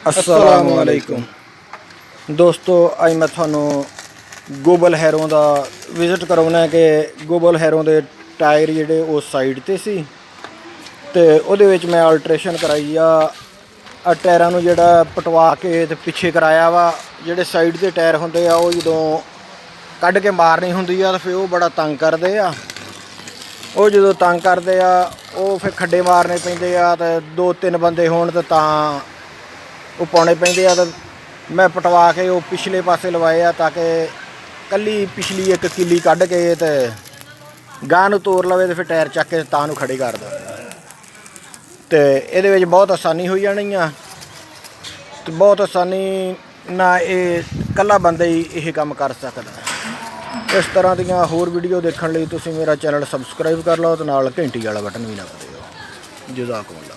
अस्सलाम वालेकुम दोस्तों, अज मैं थानू गोबल हैरों का विजिट करवाना है कि गोबल हैरों के टायर जोड़े उस साइड ते सी ते उहदे विच मैं आलट्रेशन कराई आ टायरां नूं जिहड़ा पटवा के ते पिछे कराया वा। जिहड़े साइड के टायर हुंदे आ वो जदों कढ के मारनी हुंदी आ ते फिर वो बड़ा तंग करदे आ। वो जदों तंग करदे आ वो फिर खड्डे मारने पैंदे आ ते 2-3 बंदे होण ते तां वो पाने पैंदे आ। ते मैं पटवा के वो पिछले पासे लवाए आ ताकि कल्ली पिछली एक किली कढ़ के ते गांह नूं तोड़ लवे ते फिर टायर चक के तां नूं खड़े कर दे ते इहदे विच बहुत आसानी हो जानी आ। ते बहुत आसानी ना ये कल्ला बंदा ही यह काम कर सकदा। इस तरह दीयां होर वीडियो देखण लई तुसीं मेरा चैनल सबसक्राइब कर लो ते नाल घंटी वाला बटन भी नप दिओ। जज़ाकुमुल्लाह।